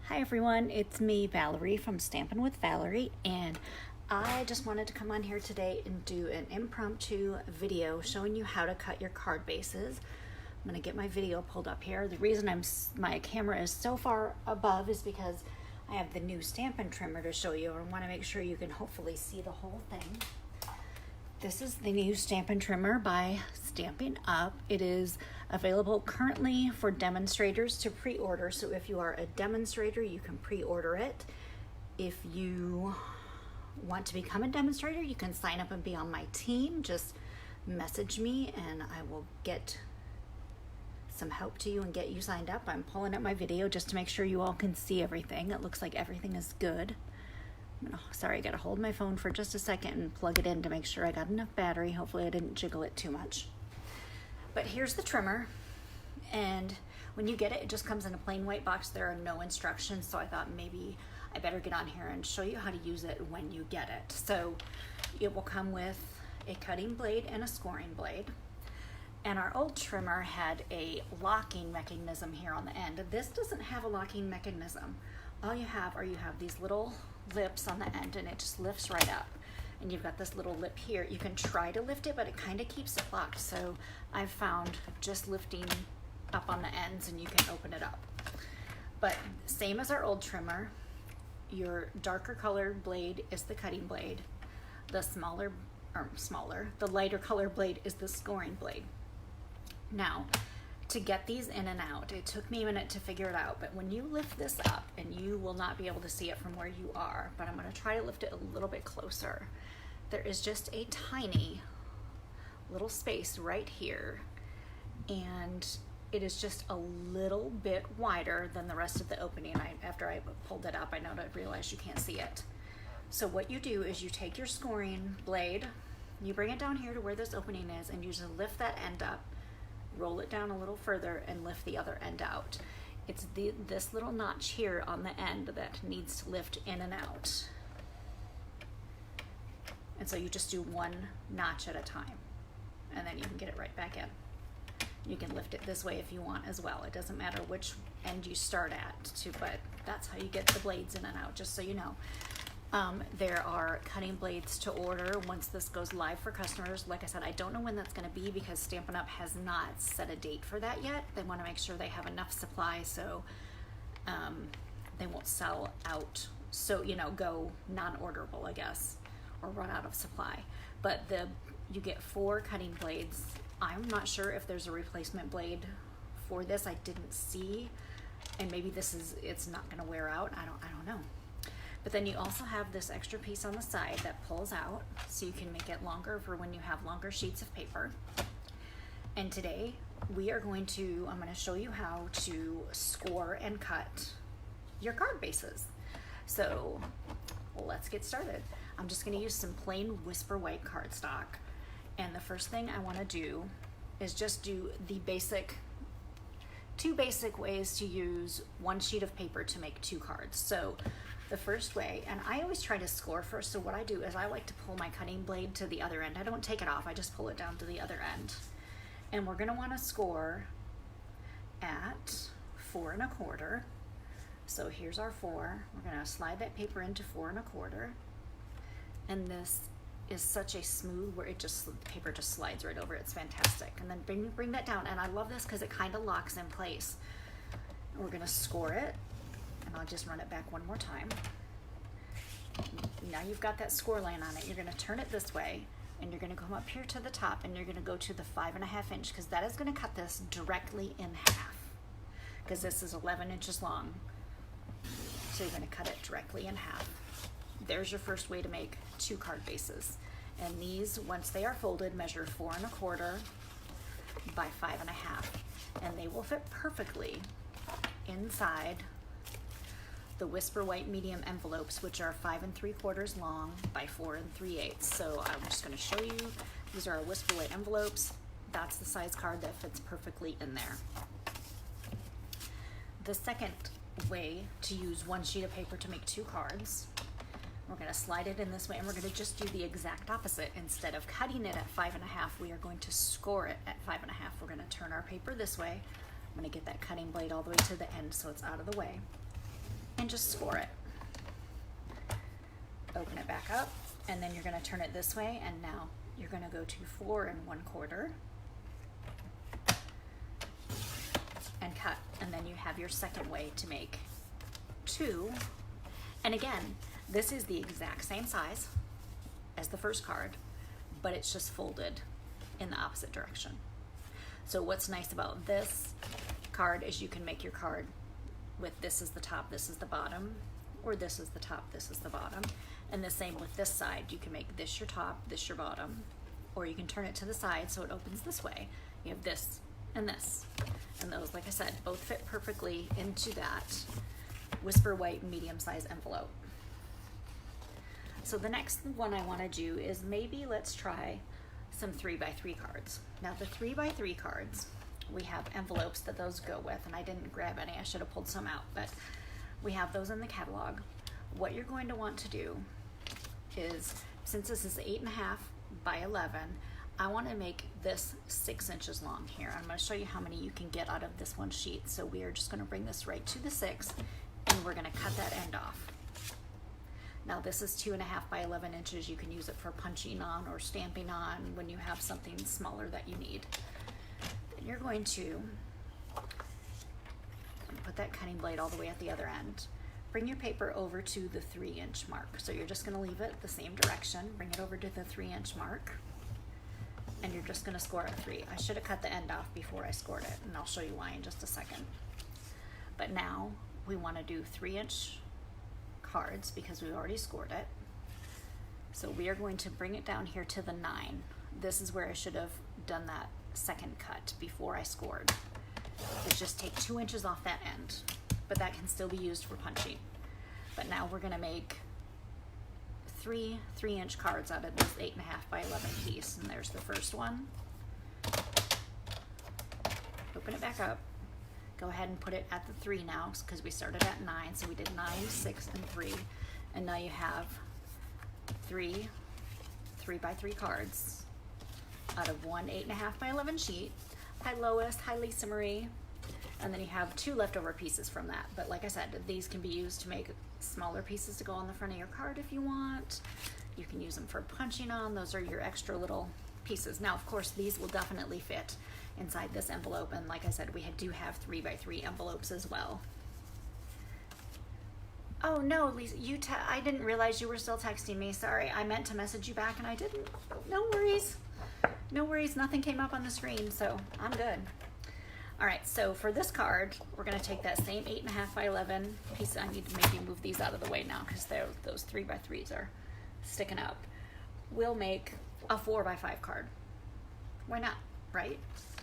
Hi everyone, it's me, Valerie from Stampin' with Valerie, and I just wanted to come on here today and do an impromptu video showing you how to cut your card bases. I'm going to get my video pulled up here. The reason my camera is so far above is because I have the new Stampin' trimmer to show you, and I want to make sure you can hopefully see the whole thing. This is the new Stampin' trimmer by Stampin' Up. It is available currently for demonstrators to pre-order. So if you are a demonstrator, you can pre-order it. If you want to become a demonstrator, you can sign up and be on my team. Just message me and I will get some help to you and get you signed up. I'm pulling up my video just to make sure you all can see everything. It looks like everything is good. Sorry, I gotta hold my phone for just a second and plug it in to make sure I got enough battery. Hopefully I didn't jiggle it too much. But here's the trimmer, and when you get it, it just comes in a plain white box. There are no instructions, so I thought maybe I better get on here and show you how to use it when you get it. So it will come with a cutting blade and a scoring blade. And our old trimmer had a locking mechanism here on the end. This doesn't have a locking mechanism. All you have these little lips on the end, and it just lifts right up. And you've got this little lip here. You can try to lift it, but it kind of keeps it locked. So I've found just lifting up on the ends and you can open it up. But same as our old trimmer, your darker colored blade is the cutting blade. The the lighter colored blade is the scoring blade. Now, to get these in and out, it took me a minute to figure it out, but when you lift this up, and you will not be able to see it from where you are, but I'm going to try to lift it a little bit closer. There is just a tiny little space right here, and it is just a little bit wider than the rest of the opening. After I pulled it up, I realized you can't see it. So what you do is you take your scoring blade, you bring it down here to where this opening is, and you just lift that end up, roll it down a little further, and lift the other end out. It's this little notch here on the end that needs to lift in and out. And so you just do one notch at a time, and then you can get it right back in. You can lift it this way if you want as well. It doesn't matter which end you start at, but that's how you get the blades in and out, just so you know. There are cutting blades to order once this goes live for customers. Like I said, I don't know when that's going to be because Stampin' Up! Has not set a date for that yet. They want to make sure they have enough supply so they won't sell out, so go non-orderable, I guess, or run out of supply. But you get 4 cutting blades. I'm not sure if there's a replacement blade for this. I didn't see, and maybe it's not going to wear out. I don't know. But then you also have this extra piece on the side that pulls out so you can make it longer for when you have longer sheets of paper. And today I'm going to show you how to score and cut your card bases. So let's get started. I'm just going to use some plain Whisper White cardstock. And the first thing I want to do is just do the two basic ways to use one sheet of paper to make 2 cards. So the first way, and I always try to score first, so what I do is I like to pull my cutting blade to the other end. I don't take it off, I just pull it down to the other end. And we're going to want to score at 4 1/4. So here's our 4. We're going to slide that paper into 4 1/4. And this is such a smooth where the paper just slides right over. It's fantastic. And then bring that down. And I love this because it kind of locks in place. And we're going to score it. And I'll just run it back one more time. Now you've got that score line on it. You're going to turn it this way, and you're going to come up here to the top, and you're going to go to the 5 1/2 inch, because that is going to cut this directly in half, because this is 11 inches long. So you're going to cut it directly in half. There's your first way to make 2 card bases. And these, once they are folded, measure 4 1/4 by 5 1/2, and they will fit perfectly inside the Whisper White medium envelopes, which are 5 3/4 long by 4 3/8. So I'm just going to show you. These are our Whisper White envelopes. That's the size card that fits perfectly in there. The second way to use one sheet of paper to make 2 cards, we're going to slide it in this way, and we're going to just do the exact opposite. Instead of cutting it at 5 1/2, we are going to score it at 5 1/2. We're going to turn our paper this way. I'm going to get that cutting blade all the way to the end so it's out of the way. and just score it. Open it back up, and then you're going to turn it this way, and now you're going to go to 4 1/4 and cut, and then you have your second way to make 2. And again, this is the exact same size as the first card, but it's just folded in the opposite direction. So what's nice about this card is you can make your card with this is the top, this is the bottom, or this is the top, this is the bottom. And the same with this side. You can make this your top, this your bottom, or you can turn it to the side so it opens this way. You have this and this. And those, like I said, both fit perfectly into that Whisper White medium-size envelope. So the next one I want to do is maybe let's try some 3x3 cards. Now the 3x3 cards, we have envelopes that those go with, and I didn't grab any. I should have pulled some out, but we have those in the catalog. What you're going to want to do is, since this is 8.5 by 11, I want to make this 6 inches long here. I'm going to show you how many you can get out of this one sheet. So we are just going to bring this right to the 6, and we're going to cut that end off. Now this is 2.5 by 11 inches. You can use it for punching on or stamping on when you have something smaller that you need. Then you're going to put that cutting blade all the way at the other end. Bring your paper over to the 3-inch mark. So you're just going to leave it the same direction. Bring it over to the 3-inch mark, and you're just going to score a 3. I should have cut the end off before I scored it, and I'll show you why in just a second. But now we want to do 3-inch cards because we already scored it. So we are going to bring it down here to the 9. This is where I should have done that second cut before I scored. Is just take 2 inches off that end, but that can still be used for punching. But now we're going to make 3 3-inch cards out of this 8.5 by 11 piece. And there's the first one. Open it back up. Go ahead and put it at the 3 now, because we started at 9, so we did 9, 6, and 3. And now you have 3 3x3 cards out of one 8.5 by 11 sheet. Hi Lois, hi Lisa Marie. And then you have 2 leftover pieces from that. But like I said, these can be used to make smaller pieces to go on the front of your card if you want. You can use them for punching on. Those are your extra little pieces. Now, of course, these will definitely fit inside this envelope. And like I said, we do have 3x3 envelopes as well. Oh no, Lisa, I didn't realize you were still texting me. Sorry, I meant to message you back and I didn't. No worries. No worries, nothing came up on the screen, so I'm good. All right, so for this card, we're gonna take that same 8.5 by 11 piece. I need to maybe move these out of the way now because those 3x3s are sticking up. We'll make a 4x5 card. Why not, right?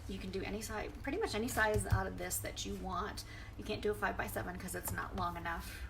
You can do any size, pretty much any size out of this that you want. You can't do a 5x7 because it's not long enough,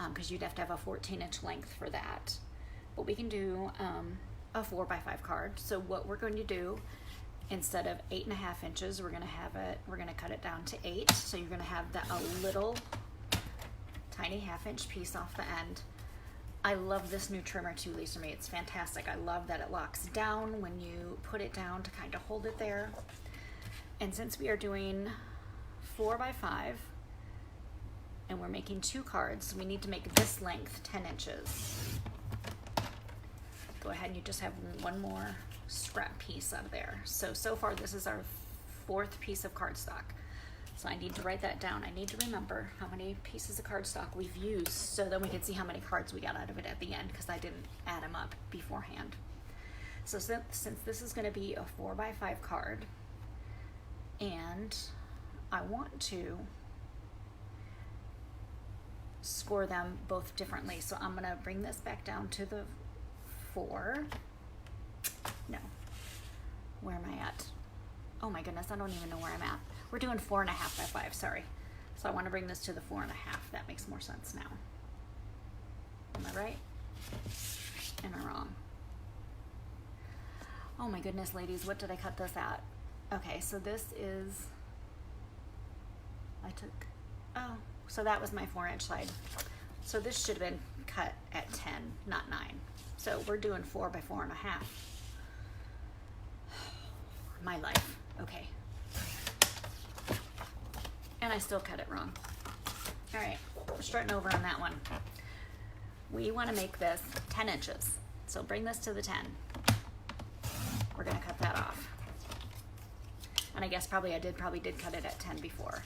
because you'd have to have a 14-inch length for that. But we can do a 4x5 card. So what we're going to do, instead of 8.5 inches, we're gonna cut it down to 8. So you're gonna have a little tiny 1/2-inch piece off the end. I love this new trimmer too, Lisa Marie. It's fantastic. I love that it locks down when you put it down to kind of hold it there. And since we are doing 4x5 and we're making 2 cards, we need to make this length 10 inches. Go ahead and you just have one more scrap piece out of there. So far this is our 4th piece of cardstock. So I need to write that down. I need to remember how many pieces of cardstock we've used so then we can see how many cards we got out of it at the end, because I didn't add them up beforehand. So since this is going to be a 4x5 card, and I want to score them both differently, so I'm going to bring this back down to the 4. No, where am I at? Oh my goodness, I don't even know where I'm at. We're doing 4.5 by 5, sorry. So I want to bring this to the 4.5. That makes more sense now. Am I right? Am I wrong? Oh my goodness, ladies, what did I cut this at? Okay, so this is, so that was my 4-inch side. So this should have been cut at 10, not 9. So we're doing 4 by 4.5. My life, okay. And I still cut it wrong. All right, starting over on that one. We want to make this 10 inches. So bring this to the 10. We're going to cut that off. And I guess probably I probably did cut it at 10 before.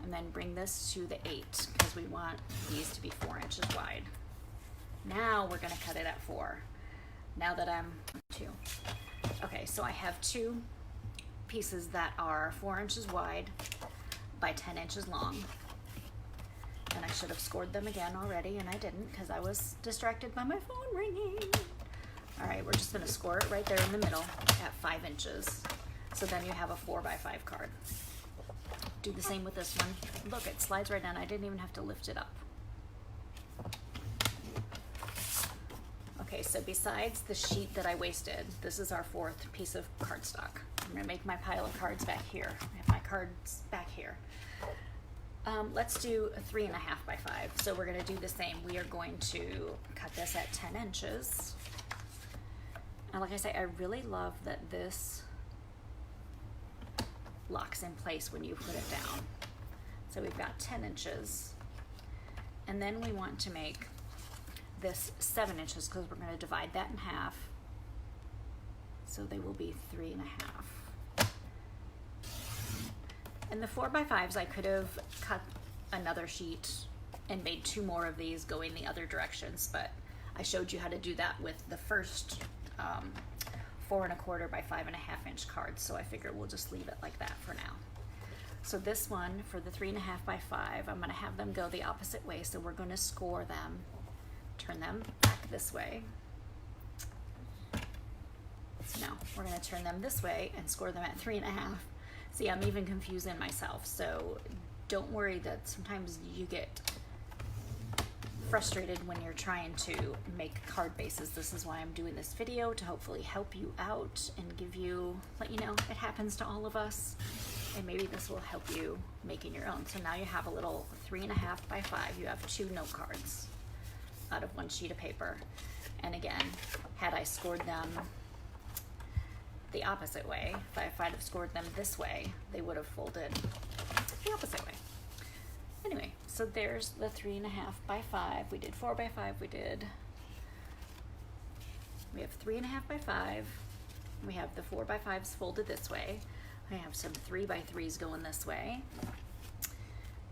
And then bring this to the 8 because we want these to be 4 inches wide. Now we're going to cut it at 4. Now that I'm 2. Okay, so I have 2 pieces that are 4 inches wide by 10 inches long. And I should have scored them again already, and I didn't because I was distracted by my phone ringing. All right, we're just going to score it right there in the middle at 5 inches. So then you have a 4 by 5 card. Do the same with this one. Look, it slides right down. I didn't even have to lift it up. Okay, so besides the sheet that I wasted, this is our 4th piece of cardstock. I'm gonna make my pile of cards back here. I have my cards back here. Let's do a 3.5 by 5. So we're gonna do the same. We are going to cut this at 10 inches. And like I say, I really love that this locks in place when you put it down. So we've got 10 inches. And then we want to make this 7 inches because we're going to divide that in half. So they will be 3.5. And the 4 by 5s, I could have cut another sheet and made 2 more of these going the other directions, but I showed you how to do that with the first 4.25 by 5.5 inch cards, so I figure we'll just leave it like that for now. So this one, for the 3.5 by 5, I'm going to have them go the opposite way, so we're going to score them, turn them back this way. So now we're going to turn them this way and score them at 3.5. See, I'm even confusing myself, so don't worry that sometimes you get frustrated when you're trying to make card bases. This is why I'm doing this video, to hopefully help you out and let you know it happens to all of us, and maybe this will help you making your own. So now you have a little 3.5 by 5. You have 2 note cards out of 1 sheet of paper. And again, had I scored them the opposite way, if I'd have scored them this way, they would have folded the opposite way. Anyway, so there's the 3.5 by 5. We did 4 by 5. We have 3.5 by 5. We have the 4 by 5s folded this way. I have some 3 by 3s going this way.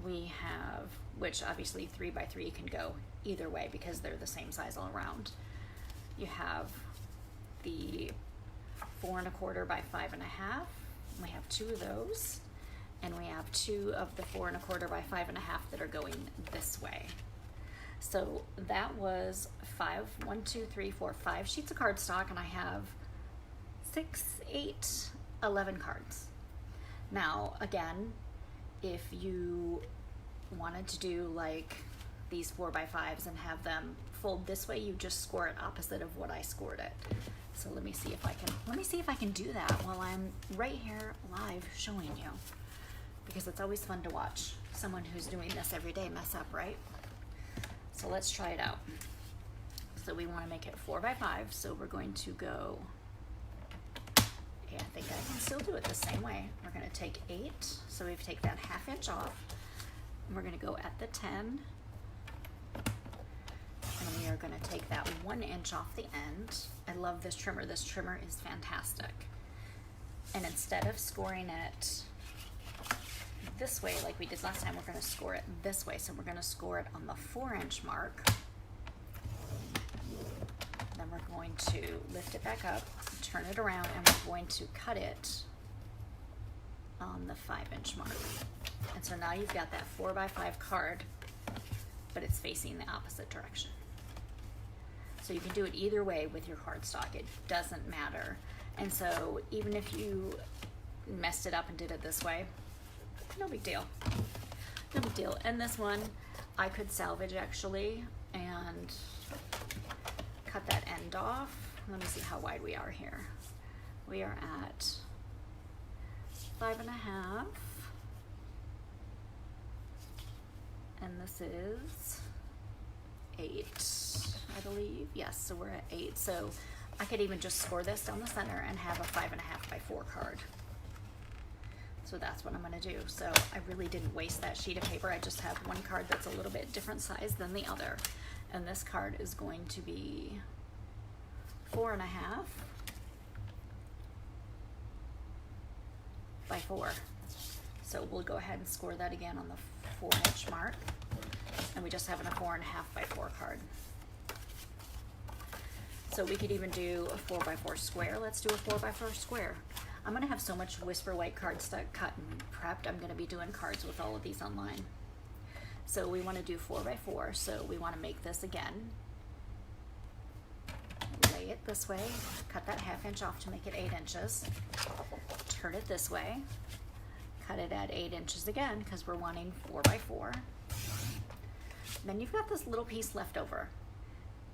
We have, which obviously 3 by 3 can go either way because they're the same size all around. You have the 4.25 by 5.5. We have 2 of those. And we have 2 of the 4.25 by 5.5 that are going this way. So that was 5 sheets of cardstock, and I have 6, 8, 11 cards. Now, again, if you wanted to do like these 4 by 5s and have them fold this way, you just score it opposite of what I scored it. So let me see if I can do that while I'm right here live showing you. Because it's always fun to watch someone who's doing this every day mess up, right? So let's try it out. So we want to make it 4 by 5, so we're going to go, I think I can still do it the same way. We're going to take 8, so we take that 1/2 inch off, and we're going to go at the 10, and we are going to take that 1 inch off the end. I love this trimmer. This trimmer is fantastic. And instead of scoring it this way like we did last time, we're going to score it this way. So we're going to score it on the 4 inch mark. Then we're going to lift it back up, turn it around, and we're going to cut it on the 5 inch mark. And so now you've got that 4 by 5 card, but it's facing the opposite direction. So you can do it either way with your cardstock. It doesn't matter. And so even if you messed it up and did it this way, no big deal. No big deal. And this one I could salvage actually and cut that end off. Let me see how wide we are here. We are at 5.5. And this is 8, I believe. Yes, so we're at 8. So I could even just score this down the center and have a 5.5 by 4 card. So that's what I'm gonna do. So I really didn't waste that sheet of paper. I just have one card that's a little bit different size than the other. And this card is going to be 4.5 by 4. So we'll go ahead and score that again on the 4-inch mark. And we just have a 4.5 by 4 card. So we could even do a 4 by 4 square. Let's do a 4 by 4 square. I'm gonna have so much Whisper White cardstock cut and prepped. I'm gonna be doing cards with all of these online. So we wanna do 4 by 4. So we wanna make this again. Lay it this way, cut that 1/2 inch off to make it 8 inches. Turn it this way, cut it at 8 inches again because we're wanting 4 by 4. Then you've got this little piece left over.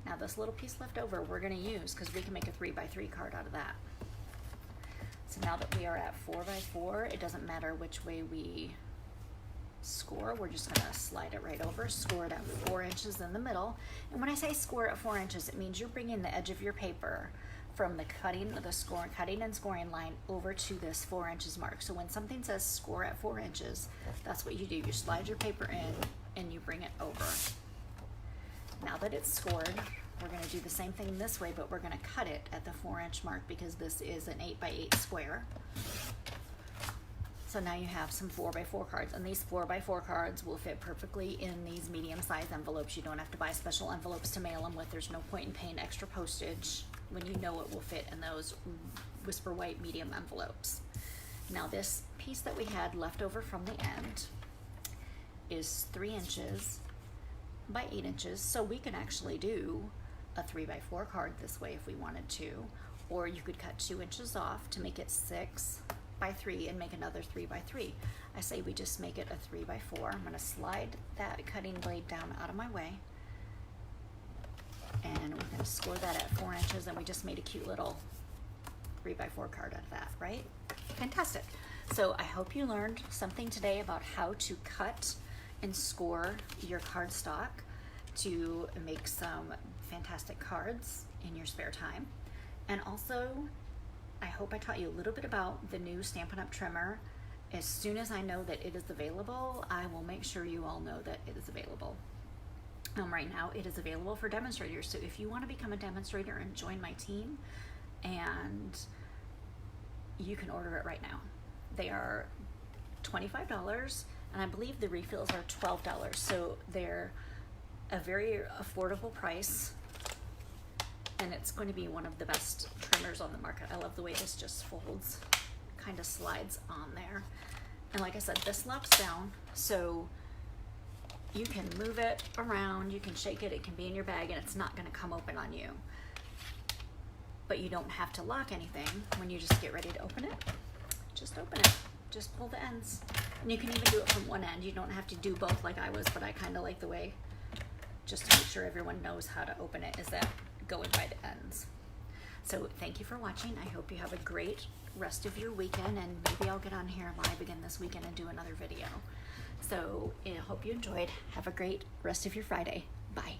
Now this little piece left over we're gonna use because we can make a 3 by 3 card out of that. So now that we are at 4 by 4, it doesn't matter which way we score, we're just gonna slide it right over, score it at 4 inches in the middle. And when I say score at 4 inches, it means you're bringing the edge of your paper from the cutting and scoring line over to this 4 inches mark. So when something says score at 4 inches, that's what you do. You slide your paper in and you bring it over. Now that it's scored, we're gonna do the same thing this way, but we're gonna cut it at the 4-inch mark because this is an 8 by 8 square. So now you have some 4 by 4 cards, and these 4 by 4 cards will fit perfectly in these medium-sized envelopes. You don't have to buy special envelopes to mail them with. There's no point in paying extra postage when you know it will fit in those Whisper White medium envelopes. Now this piece that we had left over from the end is 3 inches by 8 inches, so we can actually do a 3 by 4 card this way if we wanted to, or you could cut 2 inches off to make it 6 by 3 and make another 3 by 3. I say we just make it a 3 by 4. I'm going to slide that cutting blade down out of my way, and we're going to score that at 4 inches, and we just made a cute little 3 by 4 card out of that, right? Fantastic. So I hope you learned something today about how to cut and score your cardstock to make some fantastic cards in your spare time. And also, I hope I taught you a little bit about the new Stampin' Up! Trimmer. As soon as I know that it is available, I will make sure you all know that it is available. Right now, it is available for demonstrators. So if you want to become a demonstrator and join my team, and you can order it right now. They are $25, and I believe the refills are $12. So they're a very affordable price, and it's going to be one of the best trimmers on the market. I love the way this just folds, kind of slides on there. And like I said, this locks down, so you can move it around, you can shake it, it can be in your bag, and it's not going to come open on you. But you don't have to lock anything when you just get ready to open it. Just open it. Just pull the ends. And you can even do it from one end. You don't have to do both like I was, but I kind of like the way, just to make sure everyone knows how to open it, is that going by the ends. So thank you for watching. I hope you have a great rest of your weekend, and maybe I'll get on here live again this weekend and do another video. So I hope you enjoyed. Have a great rest of your Friday. Bye.